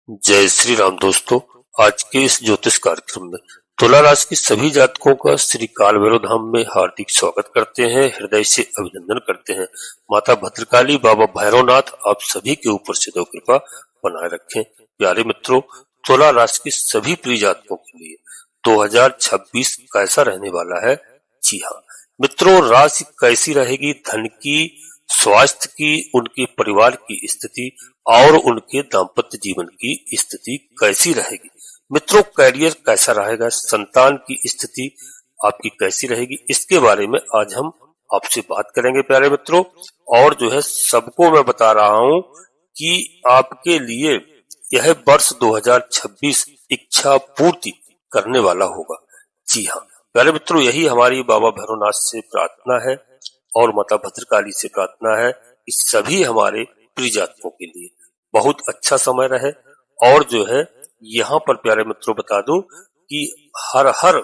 जय श्री राम दोस्तों। आज के इस ज्योतिष कार्यक्रम में तुला राशि के सभी जातकों का श्री काल भैरव धाम में हार्दिक स्वागत करते हैं, हृदय से अभिनंदन करते हैं। माता भद्रकाली, बाबा भैरवनाथ आप सभी के ऊपर से दो कृपा बनाए रखें। प्यारे मित्रों, तुला राशि के सभी प्रिय जातकों के लिए 2026 कैसा रहने वाला है? जी हाँ मित्रों, राशि कैसी रहेगी? धन की, स्वास्थ्य की, उनके परिवार की स्थिति और उनके दाम्पत्य जीवन की स्थिति कैसी रहेगी? मित्रों, करियर कैसा रहेगा? संतान की स्थिति आपकी कैसी रहेगी? इसके बारे में आज हम आपसे बात करेंगे प्यारे मित्रों। और जो है सबको मैं बता रहा हूं कि आपके लिए यह वर्ष 2026 इच्छा पूर्ति करने वाला होगा। जी हाँ प्यारे मित्रों, यही हमारी बाबा भैरवनाथ से प्रार्थना है और माता भद्रकाली से प्रार्थना है कि सभी हमारे प्रिय जातकों के लिए बहुत अच्छा समय रहे। और जो है यहाँ पर प्यारे मित्रों बता दूं कि हर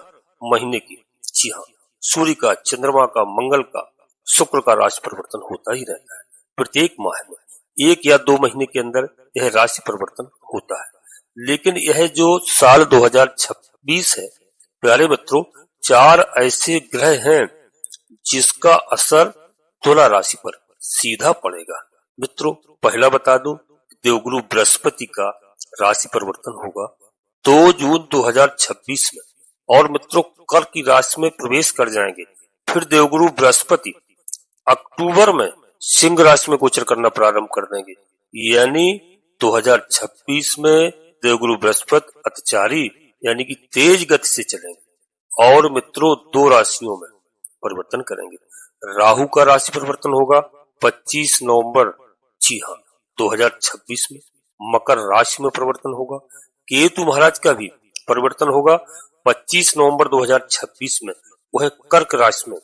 महीने की, जी हाँ, सूर्य का, चंद्रमा का, मंगल का, शुक्र का राशि परिवर्तन होता ही रहता है। प्रत्येक माह में 1 या 2 महीने के अंदर यह राशि परिवर्तन होता है। लेकिन यह जो साल 2026 है प्यारे मित्रों, 4 ऐसे ग्रह हैं जिसका असर तुला राशि पर सीधा पड़ेगा। मित्रों, पहला बता दूं, देवगुरु बृहस्पति का राशि परिवर्तन होगा 2 जून 2026 में। और मित्रों, कर्क की राशि में प्रवेश कर जाएंगे। फिर देवगुरु बृहस्पति अक्टूबर में सिंह राशि में गोचर करना प्रारंभ कर देंगे। यानी 2026 में देवगुरु बृहस्पति अतिचारी यानी कि तेज गति से चलेंगे और मित्रों 2 राशियों में परिवर्तन करेंगे। राहु का राशि परिवर्तन होगा 25 नवंबर, जी हाँ, 2026 में। मकर राशि में परिवर्तन होगा। केतु महाराज का भी परिवर्तन होगा 25 नवंबर 2026 में। वह कर्क राशि में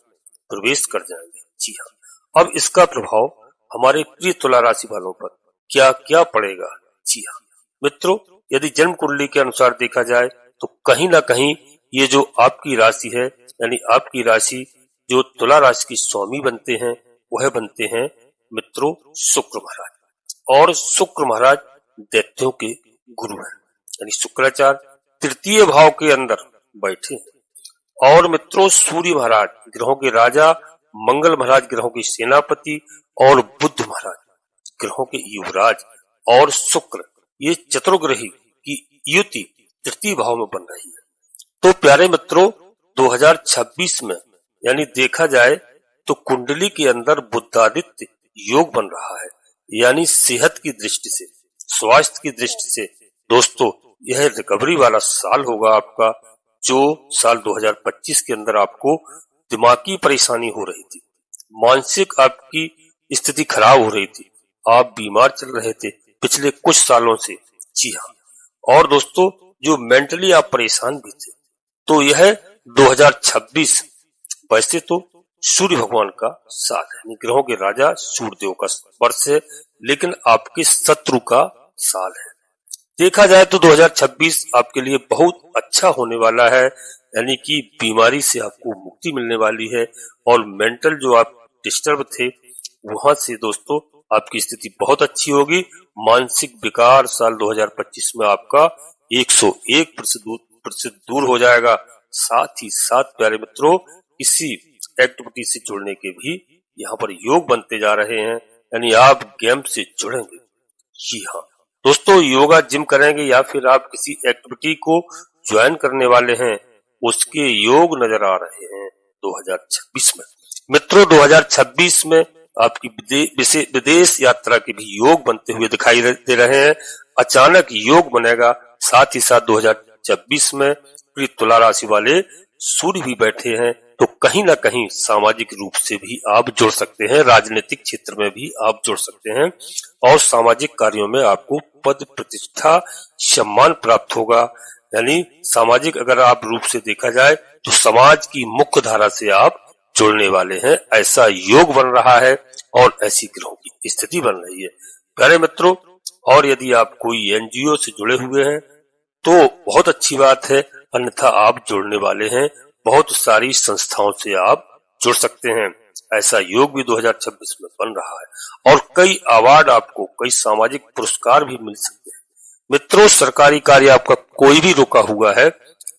प्रवेश कर जाएंगे। जी हाँ, अब इसका प्रभाव हमारे प्रिय तुला राशि वालों पर क्या क्या पड़ेगा? जी हाँ मित्रों, यदि जन्म कुंडली के अनुसार देखा जाए तो कहीं ना कहीं ये जो आपकी राशि है, यानी आपकी राशि जो तुला राशि की स्वामी बनते हैं वह बनते हैं मित्रों शुक्र महाराज। और शुक्र महाराज दैत्यों के गुरु हैं, यानी शुक्राचार्य तृतीय भाव के अंदर बैठे हैं। और मित्रों सूर्य महाराज ग्रहों के राजा, मंगल महाराज ग्रहों के सेनापति और बुध महाराज ग्रहों के युवराज और शुक्र, ये चतुर्ग्रही की युति तृतीय भाव में बन रही है। तो प्यारे मित्रों, 2026 में यानी देखा जाए तो कुंडली के अंदर बुधादित्य योग बन रहा है। यानी सेहत की दृष्टि से, स्वास्थ्य की दृष्टि से दोस्तों यह रिकवरी वाला साल होगा आपका। जो साल 2025 के अंदर आपको दिमागी परेशानी हो रही थी, मानसिक आपकी स्थिति खराब हो रही थी, आप बीमार चल रहे थे पिछले कुछ सालों से, जी हाँ, और दोस्तों जो मेंटली आप परेशान भी थे, तो यह 2026 वैसे तो सूर्य भगवान का साल है, ग्रहों के राजा सूर्यदेव का वर्ष है, लेकिन आपके शत्रु का साल है। देखा जाए तो 2026 आपके लिए बहुत अच्छा होने वाला है। यानी कि बीमारी से आपको मुक्ति मिलने वाली है और मेंटल जो आप डिस्टर्ब थे वहां से दोस्तों आपकी स्थिति बहुत अच्छी होगी। मानसिक विकार साल 2025 में आपका 101% दूर हो जाएगा। साथ ही साथ प्यारे मित्रों, किसी एक्टिविटी से जुड़ने के भी यहाँ पर योग बनते जा रहे हैं, यानी आप गेम से जुड़ेंगे। जी हाँ दोस्तों, योगा जिम करेंगे या फिर आप किसी एक्टिविटी को ज्वाइन करने वाले हैं, उसके योग नजर आ रहे हैं 2026 में। मित्रों, 2026 में आपकी विदेश यात्रा के भी योग बनते हुए दिखाई दे रहे हैं। अचानक योग बनेगा। साथ ही साथ 2026 में प्रिय तुला राशि वाले सूर्य भी बैठे हैं, तो कहीं ना कहीं सामाजिक रूप से भी आप जुड़ सकते हैं, राजनीतिक क्षेत्र में भी आप जुड़ सकते हैं और सामाजिक कार्यों में आपको पद प्रतिष्ठा सम्मान प्राप्त होगा। यानी सामाजिक अगर आप रूप से देखा जाए तो समाज की मुख्य धारा से आप जुड़ने वाले हैं, ऐसा योग बन रहा है और ऐसी ग्रहों की स्थिति बन रही है प्यारे मित्रों। और यदि आप कोई एनजीओ से जुड़े हुए हैं तो बहुत अच्छी बात है, अन्यथा आप जुड़ने वाले हैं, बहुत सारी संस्थाओं से आप जुड़ सकते हैं। ऐसा योग भी 2026 में बन रहा है और कई अवार्ड आपको, कई सामाजिक पुरस्कार भी मिल सकते हैं। मित्रों, सरकारी कार्य आपका कोई भी रुका हुआ है,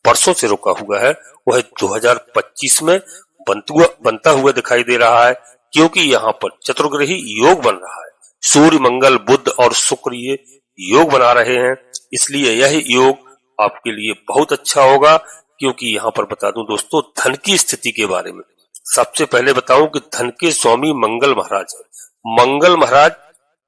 वर्षों से रुका हुआ है, वह 2025 में बनता हुआ दिखाई दे रहा है, क्योंकि यहाँ पर चतुर्ग्रही योग बन रहा है। सूर्य, मंगल, बुध और शुक्र ये योग बना रहे हैं, इसलिए यह योग आपके लिए बहुत अच्छा होगा। क्योंकि यहाँ पर बता दूं दोस्तों, धन की स्थिति के बारे में सबसे पहले बताऊं कि धन के स्वामी मंगल महाराज हैं। मंगल महाराज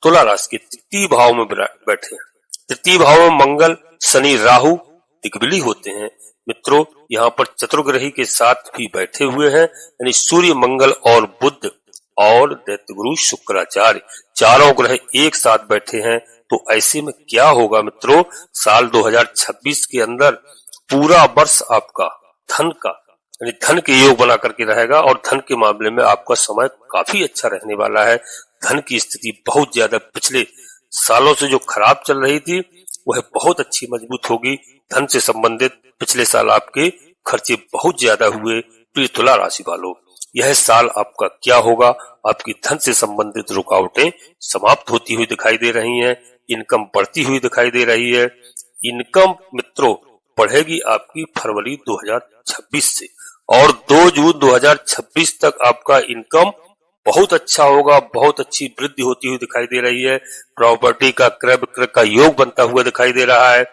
तुला राशि के तृतीय भाव में बैठे हैं। तृतीय भाव में मंगल, शनि, राहु दिग्बली होते हैं। मित्रों, यहाँ पर चतुर्ग्रही के साथ भी बैठे हुए हैं, यानी सूर्य, मंगल और बुध और दैत्य गुरु शुक्राचार्य, चारों ग्रह एक साथ बैठे हैं। तो ऐसे में क्या होगा मित्रों, साल 2026 के अंदर पूरा वर्ष आपका धन का यानी धन के योग बना करके रहेगा और धन के मामले में आपका समय काफी अच्छा रहने वाला है। धन की स्थिति बहुत ज्यादा पिछले सालों से जो खराब चल रही थी वह बहुत अच्छी मजबूत होगी। धन से संबंधित पिछले साल आपके खर्चे बहुत ज्यादा हुए। प्रिय तुला राशि वालों, यह साल आपका क्या होगा, आपकी धन से संबंधित रुकावटें समाप्त होती हुई दिखाई दे रही हैं, इनकम बढ़ती हुई दिखाई दे रही है। इनकम मित्रों बढ़ेगी आपकी फरवरी 2026 से और 2 जून 2026 तक आपका इनकम बहुत अच्छा होगा, बहुत अच्छी वृद्धि होती हुई दिखाई दे रही है। प्रॉपर्टी का क्रय विक्रय का योग बनता हुआ दिखाई दे रहा है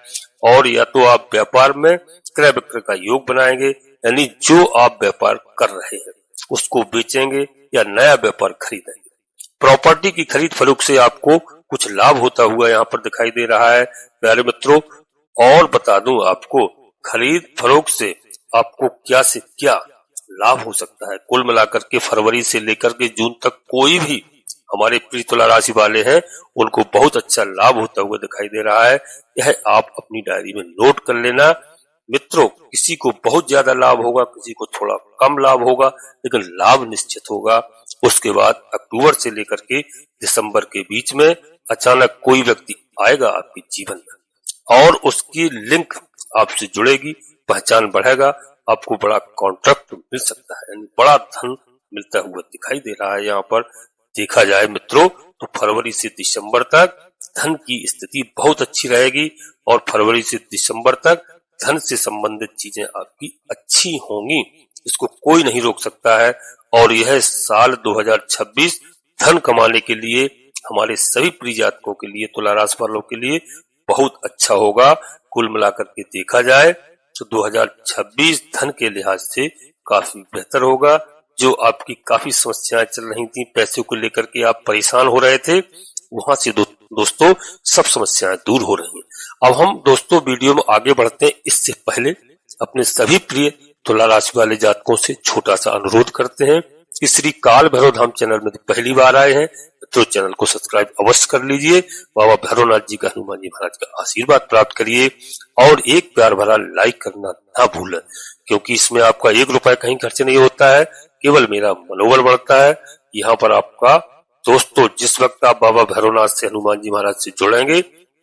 और या तो आप व्यापार में क्रय विक्रय का योग बनाएंगे, यानी जो आप व्यापार कर रहे हैं उसको बेचेंगे या नया व्यापार खरीदेंगे। प्रॉपर्टी की खरीद फरोख्त से आपको कुछ लाभ होता हुआ यहाँ पर दिखाई दे रहा है प्यारे मित्रों। और बता दूं आपको, खरीद फरोख्त से आपको क्या से क्या लाभ हो सकता है। कुल मिलाकर के फरवरी से लेकर के जून तक कोई भी हमारे प्रिय तुला राशि वाले हैं उनको बहुत अच्छा लाभ होता हुआ दिखाई दे रहा है। यह आप अपनी डायरी में नोट कर लेना मित्रों। किसी को बहुत ज्यादा लाभ होगा, किसी को थोड़ा कम लाभ होगा, लेकिन लाभ निश्चित होगा। उसके बाद अक्टूबर से लेकर के दिसंबर के बीच में अचानक कोई व्यक्ति आएगा आपके जीवन में और उसकी लिंक आपसे जुड़ेगी, पहचान बढ़ेगा, आपको बड़ा कॉन्ट्रैक्ट मिल सकता है, यानी बड़ा धन मिलता हुआ दिखाई दे रहा है। यहाँ पर देखा जाए मित्रों तो फरवरी से दिसंबर तक धन की स्थिति बहुत अच्छी रहेगी और फरवरी से दिसंबर तक धन से संबंधित चीजें आपकी अच्छी होंगी, इसको कोई नहीं रोक सकता है। और यह साल 2026 धन कमाने के लिए हमारे सभी प्रिय जातकों के लिए, तुला राशि वालों के लिए बहुत अच्छा होगा। कुल मिलाकर के देखा जाए तो 2026 धन के लिहाज से काफी बेहतर होगा। जो आपकी काफी समस्याएं चल रही थी, पैसे को लेकर के आप परेशान हो रहे थे, वहां से दोस्तों सब समस्याएं दूर हो रही हैं। अब हम दोस्तों वीडियो में आगे बढ़ते हैं, इससे पहले अपने सभी प्रिय तुला राशि वाले जातकों से छोटा सा अनुरोध करते हैं कि श्री काल भैरव धाम चैनल में पहली बार आए हैं तो चैनल को सब्सक्राइब अवश्य कर लीजिए। बाबा भैरवनाथ जी का, हनुमान जी महाराज का आशीर्वाद प्राप्त करिए और एक प्यार भरा लाइक करना ना भूलें, क्योंकि इसमें आपका 1 रुपए कहीं खर्च नहीं होता है, केवल मेरा मनोबल बढ़ता है। यहाँ पर आपका दोस्तों जिस वक्त आप बाबा भैरवनाथ से, हनुमान जी महाराज से जुड़ेंगे,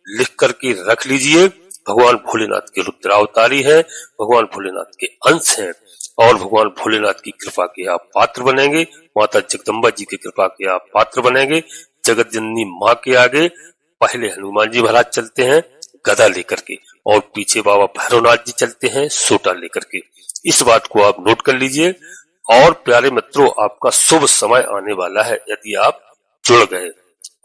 लिख करके रख लीजिए, भगवान भोलेनाथ के रुद्रावतारी है, भगवान भोलेनाथ के अंश हैं और भगवान भोलेनाथ की कृपा के आप पात्र बनेंगे। माता जगदम्बा जी की कृपा के आप पात्र बनेंगे। जगत जननी माँ के आगे पहले हनुमान जी महाराज चलते हैं गदा लेकर के और पीछे बाबा भैरवनाथ जी चलते हैं सोटा लेकर के। इस बात को आप नोट कर लीजिए। और प्यारे मित्रों, आपका शुभ समय आने वाला है यदि आप जुड़ गए।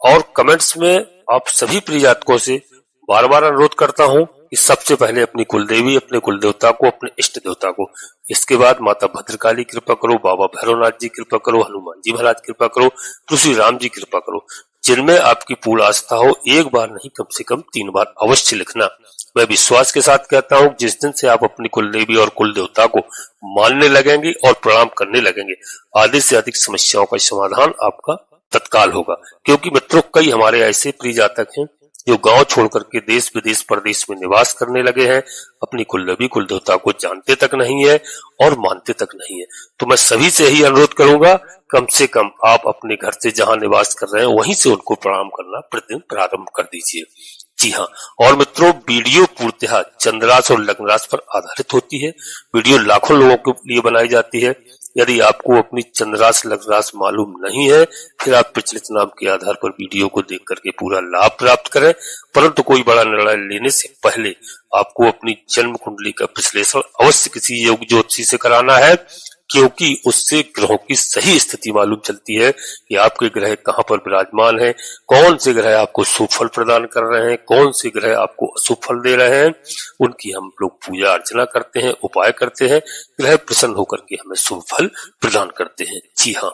और कमेंट्स में आप सभी प्रिय जातकों से बार बार अनुरोध करता हूँ कि सबसे पहले अपनी कुलदेवी, अपने कुल देवता को, अपने इष्ट देवता को, इसके बाद माता भद्रकाली कृपा करो, बाबा भैरवनाथ जी कृपा करो, हनुमान जी महाराज कृपा करो, तुलसी राम जी कृपा करो। जिनमें आपकी पूर्ण आस्था हो, एक बार नहीं कम से कम 3 बार अवश्य लिखना। मैं विश्वास के साथ कहता हूँ जिस दिन से आप अपनी कुल देवी और कुल देवता को मानने लगेंगे और प्रणाम करने लगेंगे, आधे से अधिक समस्याओं का समाधान आपका तत्काल होगा। क्योंकि मित्रों कई हमारे ऐसे प्रिय जातक हैं जो गांव छोड़ करके देश विदेश परदेश में निवास करने लगे हैं, अपनी कुलदेवी कुल देवता को जानते तक नहीं है और मानते तक नहीं है। तो मैं सभी से ही अनुरोध करूंगा, कम से कम आप अपने घर से जहां निवास कर रहे हैं वहीं से उनको प्रणाम करना प्रतिदिन प्रारंभ कर दीजिए। जी हाँ, और मित्रों वीडियो पूर्णतः चंद्रास और लग्न राशि पर आधारित होती है। वीडियो लाखों लोगों के लिए बनाई जाती है, यदि आपको अपनी चंद्राश लग्न राशि मालूम नहीं है, फिर आप प्रचलित नाम के आधार पर वीडियो को देख करके पूरा लाभ प्राप्त करें, परंतु कोई बड़ा निर्णय लेने से पहले आपको अपनी जन्म कुंडली का विश्लेषण अवश्य किसी योग्य ज्योतिषी से कराना है, क्योंकि उससे ग्रहों की सही स्थिति मालूम चलती है कि आपके ग्रह कहां पर विराजमान है, कौन से ग्रह आपको शुभ फल प्रदान कर रहे हैं, कौन से ग्रह आपको अशुभ फल दे रहे हैं। उनकी हम लोग पूजा अर्चना करते हैं, उपाय करते हैं, ग्रह प्रसन्न होकर के हमें शुभ फल प्रदान करते हैं। जी हाँ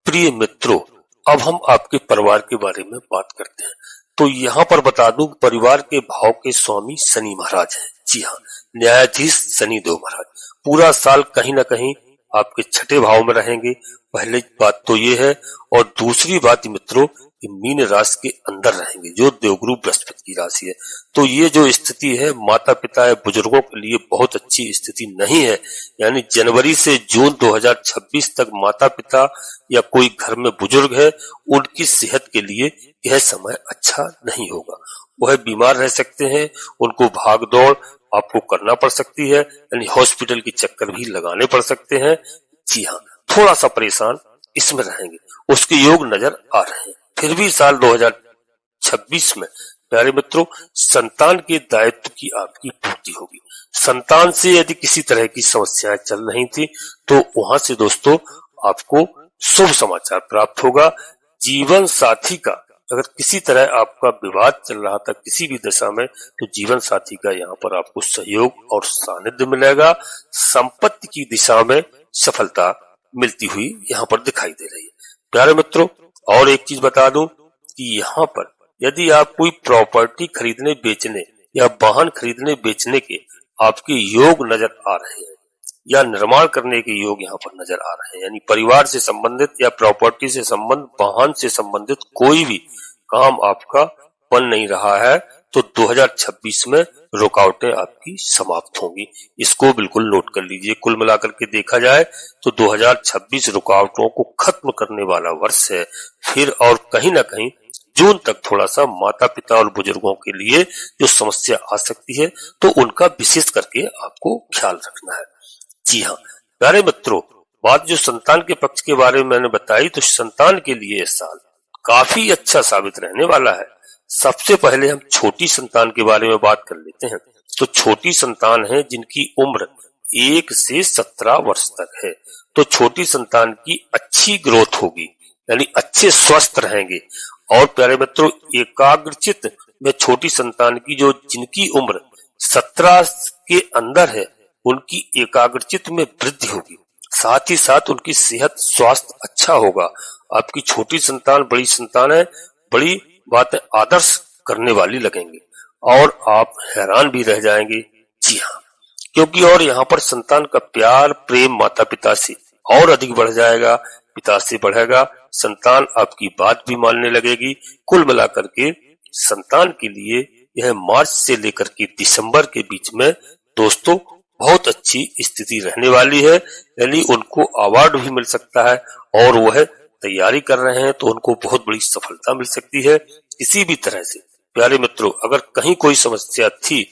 प्रिय मित्रों, अब हम आपके परिवार के बारे में बात करते हैं। तो यहाँ पर बता दूं, परिवार के भाव के स्वामी शनि महाराज हैं। जी हाँ, न्यायाधीश शनि देव महाराज पूरा साल कहीं ना कहीं आपके छठे भाव में रहेंगे। पहली बात तो ये है, और दूसरी बात मित्रों, कि मीन राशि के अंदर रहेंगे, जो देवगुरु बृहस्पति की राशि है। तो ये जो स्थिति है माता पिता या बुजुर्गों के लिए बहुत अच्छी स्थिति नहीं है। यानी जनवरी से जून 2026 तक माता पिता या कोई घर में बुजुर्ग है, उनकी सेहत के लिए यह समय अच्छा नहीं होगा। वह बीमार रह सकते हैं, उनको भाग दौड़ आपको करना पड़ सकती है, यानी हॉस्पिटल के चक्कर भी लगाने पड़ सकते हैं। जी हाँ, थोड़ा सा परेशान इसमें रहेंगे, उसके योग नजर आ रहे हैं। फिर भी साल 2026 में प्यारे मित्रों, संतान के दायित्व की आपकी पूर्ति होगी। संतान से यदि किसी तरह की समस्याएं चल रही थी, तो वहां से दोस्तों आपको शुभ समाचार प्राप्त होगा। जीवन साथी का अगर किसी तरह आपका विवाद चल रहा था किसी भी दशा में, तो जीवन साथी का यहाँ पर आपको सहयोग और सानिध्य मिलेगा। संपत्ति की दिशा में सफलता मिलती हुई यहाँ पर दिखाई दे रही है। प्यारे मित्रों, और एक चीज बता दूं कि यहाँ पर यदि आप कोई प्रॉपर्टी खरीदने बेचने या वाहन खरीदने बेचने के आपके योग नजर आ रहे हैं, या निर्माण करने के योग यहाँ पर नजर आ रहे हैं, यानी परिवार से संबंधित या प्रॉपर्टी से संबंधित, वाहन से संबंधित कोई भी काम आपका बन नहीं रहा है, तो 2026 में रुकावटें आपकी समाप्त होंगी। इसको बिल्कुल नोट कर लीजिए। कुल मिलाकर के देखा जाए तो 2026 रुकावटों को खत्म करने वाला वर्ष है। फिर और कहीं ना कहीं जून तक थोड़ा सा माता पिता और बुजुर्गों के लिए जो समस्या आ सकती है, तो उनका विशेष करके आपको ख्याल रखना है। जी हाँ प्यारे मित्रों, बात जो संतान के पक्ष के बारे में मैंने बताई, तो संतान के लिए इस साल काफी अच्छा साबित रहने वाला है। सबसे पहले हम छोटी संतान के बारे में बात कर लेते हैं। तो छोटी संतान है जिनकी उम्र 1 से 17 वर्ष तक है, तो छोटी संतान की अच्छी ग्रोथ होगी, यानी अच्छे स्वस्थ रहेंगे। और प्यारे मित्रों, एकाग्रचित में छोटी संतान की जो जिनकी उम्र 17 के अंदर है, उनकी एकाग्रचित में वृद्धि होगी। साथ ही साथ उनकी सेहत स्वास्थ्य अच्छा होगा। आपकी छोटी संतान बड़ी संतान है, बड़ी बातें आदर्श करने वाली लगेंगे और आप हैरान भी रह जाएंगे। जी हाँ, क्योंकि और यहाँ पर संतान का प्यार प्रेम माता पिता से और अधिक बढ़ जाएगा, पिता से बढ़ेगा। संतान आपकी बात भी मानने लगेगी। कुल मिलाकर के संतान के लिए यह मार्च से लेकर के दिसंबर के बीच में दोस्तों बहुत अच्छी स्थिति रहने वाली है, यानी उनको अवार्ड भी मिल सकता है, और वह तैयारी कर रहे हैं तो उनको बहुत बड़ी सफलता मिल सकती है किसी भी तरह से। प्यारे मित्रों, अगर कहीं कोई समस्या थी,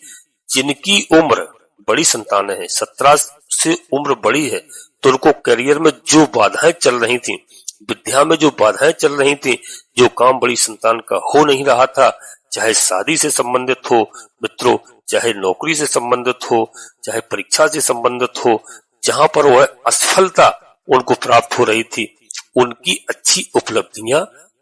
जिनकी उम्र बड़ी संतान है, 17 से उम्र बड़ी है, तो उनको करियर में जो बाधाएं चल रही थी, विद्या में जो बाधाएं चल रही थी, जो काम बड़ी संतान का हो नहीं रहा था, चाहे शादी से संबंधित हो मित्रों, चाहे नौकरी से संबंधित हो, चाहे परीक्षा से संबंधित हो, जहां पर वह असफलता उनको प्राप्त हो रही थी, उनकी अच्छी उपलब्धियां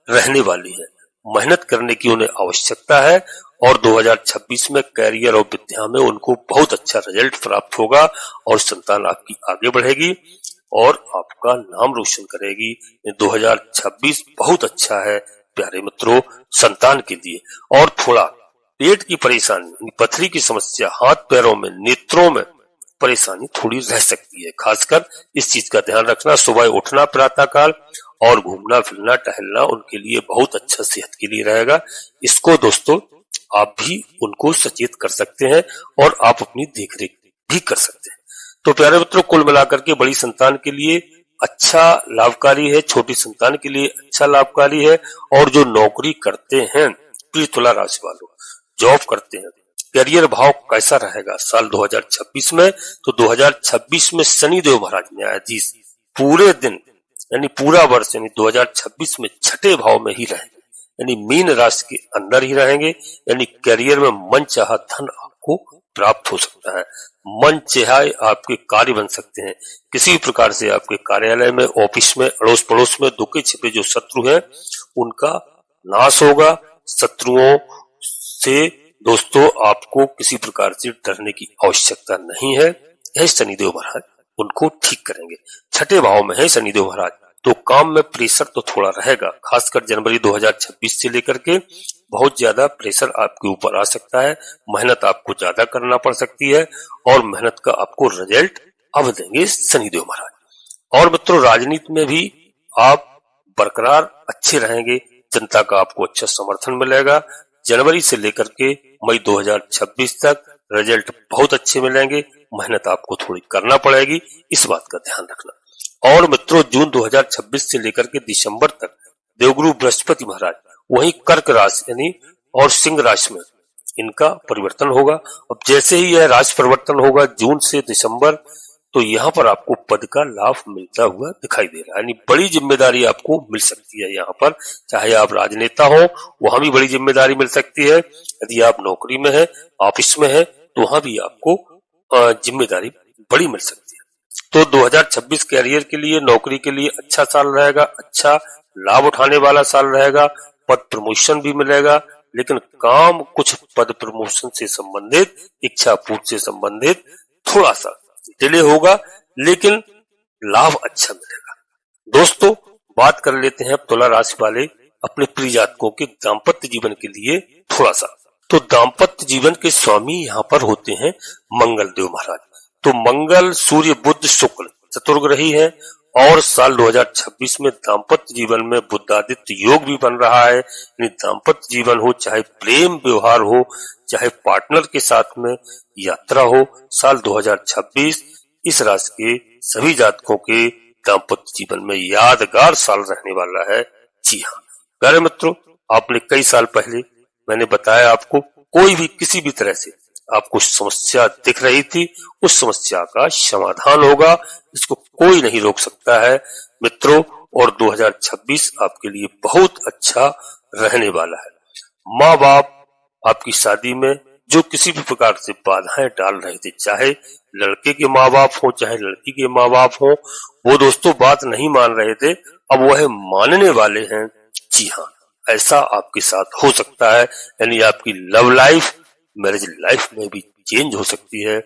रहने वाली है। मेहनत करने की उन्हें आवश्यकता है, और 2026 में करियर और विद्या में उनको बहुत अच्छा रिजल्ट प्राप्त होगा, और संतान आपकी आगे बढ़ेगी और आपका नाम रोशन करेगी। 2026 बहुत अच्छा है प्यारे मित्रों संतान के लिए। और थोड़ा पेट की परेशानी, पथरी की समस्या, हाथ पैरों में, नेत्रों में परेशानी थोड़ी रह सकती है। खासकर इस चीज का ध्यान रखना। सुबह उठना प्रातः काल और घूमना फिरना टहलना उनके लिए बहुत अच्छा सेहत के लिए रहेगा। इसको दोस्तों आप भी उनको सचेत कर सकते हैं और आप अपनी देखरेख भी कर सकते हैं। तो प्यारे मित्रों, कुल मिलाकर के बड़ी संतान के लिए अच्छा लाभकारी है, छोटी संतान के लिए अच्छा लाभकारी है। और जो नौकरी करते हैं, प्रिय तुला राशि वालों, जॉब करते हैं, करियर भाव कैसा रहेगा साल 2026 में? तो 2026 में शनि देव महाराज न्यायाधीश पूरे दिन यानी पूरा वर्ष यानी 2026 में छठे भाव में ही रहेंगे, यानी मीन राशि के अंदर ही रहेंगे, यानी करियर में मनचाहा धन आपको प्राप्त हो सकता है। मन चाहे आपके कार्य बन सकते हैं। किसी भी प्रकार से आपके कार्यालय में, ऑफिस में, अड़ोस पड़ोस में दुखे छिपे जो शत्रु हैं उनका नाश होगा। शत्रुओं से दोस्तों आपको किसी प्रकार से डरने की आवश्यकता नहीं है। यह शनिदेव महाराज उनको ठीक करेंगे। छठे भाव में है शनिदेव महाराज, तो काम में प्रेशर तो थोड़ा रहेगा, खासकर जनवरी 2026 से लेकर के बहुत ज्यादा प्रेशर आपके ऊपर आ सकता है। मेहनत आपको ज्यादा करना पड़ सकती है और मेहनत का आपको रिजल्ट अब देंगे शनिदेव महाराज। और मित्रों, राजनीति में भी आप बरकरार अच्छे रहेंगे, जनता का आपको अच्छा समर्थन मिलेगा। जनवरी से लेकर के मई 2026 तक रिजल्ट बहुत अच्छे मिलेंगे। मेहनत आपको थोड़ी करना पड़ेगी, इस बात का ध्यान रखना। और मित्रों, जून 2026 से लेकर के दिसंबर तक देवगुरु बृहस्पति महाराज वही कर्क राशि यानी और सिंह राशि में इनका परिवर्तन होगा। अब जैसे ही यह राशि परिवर्तन होगा जून से दिसंबर, तो यहाँ पर आपको पद का लाभ मिलता हुआ दिखाई दे रहा है, यानी बड़ी जिम्मेदारी आपको मिल सकती है। यहाँ पर चाहे आप राजनेता हो, वहां भी बड़ी जिम्मेदारी मिल सकती है। यदि आप नौकरी में है, ऑफिस में है, तो वहां भी आपको जिम्मेदारी बड़ी मिल सकती है। तो 2026 कैरियर के लिए, नौकरी के लिए अच्छा साल रहेगा, अच्छा लाभ उठाने वाला साल रहेगा। पद प्रमोशन भी मिलेगा, लेकिन काम कुछ पद प्रमोशन से संबंधित, इच्छा पूर्ति से संबंधित थोड़ा सा डिले होगा, लेकिन लाभ अच्छा मिलेगा। दोस्तों, बात कर लेते हैं तुला राशि वाले अपने प्रिय जातकों के दाम्पत्य जीवन के लिए थोड़ा सा। तो दाम्पत्य जीवन के स्वामी यहाँ पर होते हैं मंगल देव महाराज। तो मंगल, सूर्य, बुध, शुक्र चतुर्ग्रही है और साल 2026 में दाम्पत्य जीवन में बुधादित्य योग भी बन रहा है। यानी दाम्पत्य जीवन हो, चाहे प्रेम व्यवहार हो, चाहे पार्टनर के साथ में यात्रा हो, साल 2026 इस राशि के सभी जातकों के दाम्पत्य जीवन में यादगार साल रहने वाला है। जी हाँ प्यारे मित्रों, आपने कई साल पहले मैंने बताया आपको, कोई भी किसी भी तरह से आपको समस्या दिख रही थी, उस समस्या का समाधान होगा, इसको कोई नहीं रोक सकता है मित्रों। और 2026 आपके लिए बहुत अच्छा रहने वाला है। माँ बाप आपकी शादी में जो किसी भी प्रकार से बाधाएं डाल रहे थे, चाहे लड़के के माँ बाप हो, चाहे लड़की के माँ बाप हो, वो दोस्तों बात नहीं मान रहे थे, अब वह मानने वाले हैं। जी हाँ, ऐसा आपके साथ हो सकता है। यानी आपकी लव लाइफ, मैरिज लाइफ में भी चेंज हो सकती है।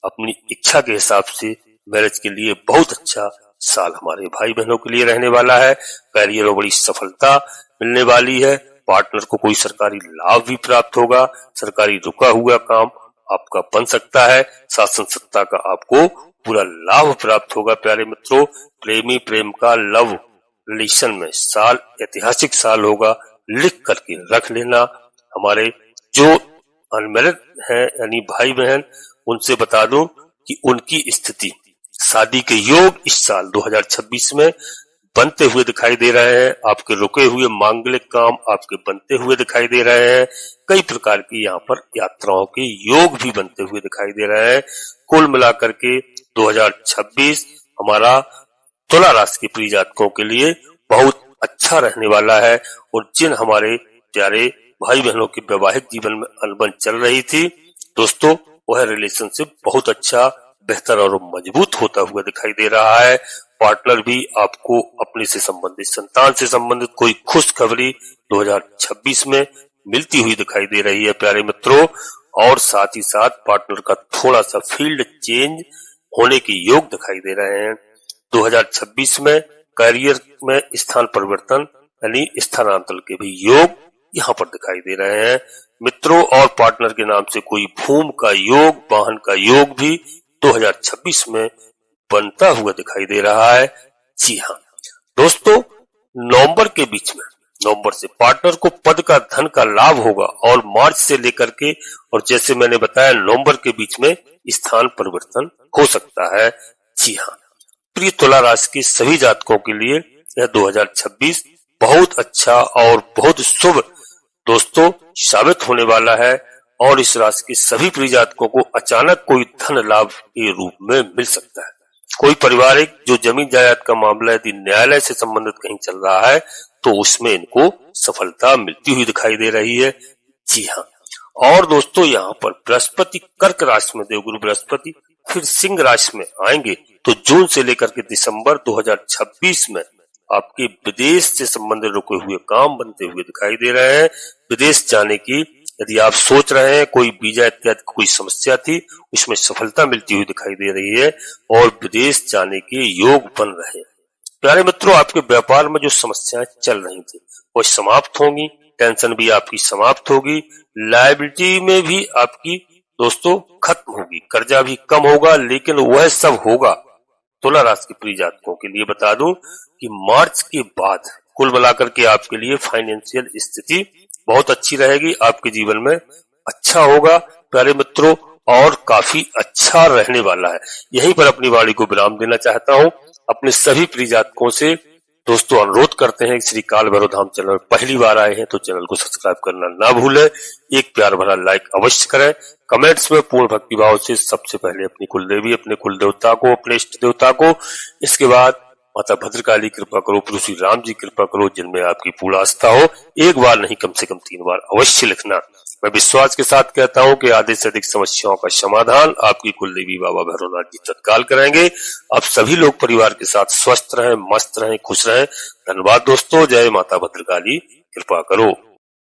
अपनी इच्छा के हिसाब से मैरिज के लिए बहुत अच्छा साल हमारे भाई बहनों के लिए रहने वाला है। करियर में बड़ी सफलता मिलने वाली है। पार्टनर को कोई सरकारी लाभ भी प्राप्त होगा। सरकारी रुका हुआ काम आपका बन सकता है। शासन सत्ता का आपको पूरा लाभ प्राप्त होगा। प्यारे मित्रों, प्रेमी प्रेम का लव रिलेशन में साल ऐतिहासिक साल होगा, लिख करके रख लेना। हमारे जो अनमैरिड हैं यानी भाई बहन, उनसे बता दूं कि उनकी स्थिति शादी के योग इस साल 2026 में बनते हुए दिखाई दे रहे हैं। आपके रुके हुए मांगलिक काम आपके बनते हुए दिखाई दे रहे हैं। कई प्रकार की यहाँ पर यात्राओं के योग भी बनते हुए दिखाई दे रहे हैं। कुल मिलाकर के 2026 हमारा तुला राशि के प्रिय जातकों के लिए बहुत अच्छा रहने वाला है। और जिन हमारे प्यारे भाई बहनों के वैवाहिक जीवन में अनबन चल रही थी दोस्तों, वह रिलेशनशिप बहुत अच्छा, बेहतर और मजबूत होता हुआ दिखाई दे रहा है। पार्टनर भी आपको अपने से संबंधित, संतान से संबंधित कोई खुशखबरी 2026 में मिलती हुई दिखाई दे रही है प्यारे मित्रों। और साथ ही साथ पार्टनर का थोड़ा सा फील्ड चेंज होने के योग दिखाई दे रहे हैं। 2026 में करियर में स्थान परिवर्तन यानी स्थानांतरण के भी योग यहाँ पर दिखाई दे रहे हैं मित्रों। और पार्टनर के नाम से कोई भूमि का योग, वाहन का योग भी 2026 में बनता हुआ दिखाई दे रहा है। जी हाँ दोस्तों, नवंबर के बीच में, नवंबर से पार्टनर को पद का, धन का लाभ होगा। और मार्च से लेकर के, और जैसे मैंने बताया, नवंबर के बीच में स्थान परिवर्तन हो सकता है। जी हाँ, प्रिय तुला राशि के सभी जातकों के लिए यह 2026 बहुत अच्छा और बहुत शुभ दोस्तों साबित होने वाला है। और इस राशि के सभी प्रिय जातकों को अचानक कोई धन लाभ के रूप में मिल सकता है। कोई पारिवारिक जो जमीन जायदाद का मामला यदि न्यायालय से संबंधित कहीं चल रहा है तो उसमें इनको सफलता मिलती हुई दिखाई दे रही है। जी हाँ, और दोस्तों यहाँ पर बृहस्पति कर्क राशि में, देवगुरु बृहस्पति फिर सिंह राशि में आएंगे तो जून से लेकर के दिसंबर 2026 में आपके विदेश से संबंधित रुके हुए काम बनते हुए दिखाई दे रहे हैं। विदेश जाने की यदि आप सोच रहे हैं, कोई वीजा इत्यादि कोई समस्या थी, उसमें सफलता मिलती हुई दिखाई दे रही है और विदेश जाने के योग बन रहे हैं। प्यारे मित्रों, आपके व्यापार में जो समस्याएं चल रही थी वो समाप्त होंगी, टेंशन भी आपकी समाप्त होगी, लायबिलिटी में भी आपकी दोस्तों खत्म होगी, कर्जा भी कम होगा, लेकिन वह सब होगा तुला राशि के प्रिय जातकों के लिए बता दूं कि मार्च के बाद कुल मिलाकर के आपके लिए फाइनेंशियल स्थिति बहुत अच्छी रहेगी, आपके जीवन में अच्छा होगा प्यारे मित्रों, और काफी अच्छा रहने वाला है। यहीं पर अपनी वाणी को विराम देना चाहता हूं। अपने सभी प्रिय जातकों से दोस्तों अनुरोध करते हैं, श्री काल भैरव धाम चैनल पहली बार आए हैं तो चैनल को सब्सक्राइब करना ना भूलें, एक प्यार भरा लाइक अवश्य करें, कमेंट्स में पूर्ण भक्ति भाव से सबसे पहले अपनी कुलदेवी, अपने कुल देवता को, अपने इष्ट देवता को, इसके बाद माता भद्रकाली कृपा करो, प्रभु श्री राम जी कृपा करो, जिनमें आपकी पूर्ण आस्था हो। एक बार नहीं कम से कम 3 बार अवश्य लिखना। मैं विश्वास के साथ कहता हूं कि आधे से अधिक समस्याओं का समाधान आपकी कुलदेवी बाबा भैरवनाथ जी तत्काल करेंगे। आप सभी लोग परिवार के साथ स्वस्थ रहें, मस्त रहें, खुश रहें। धन्यवाद दोस्तों। जय माता भद्रकाली कृपा करो।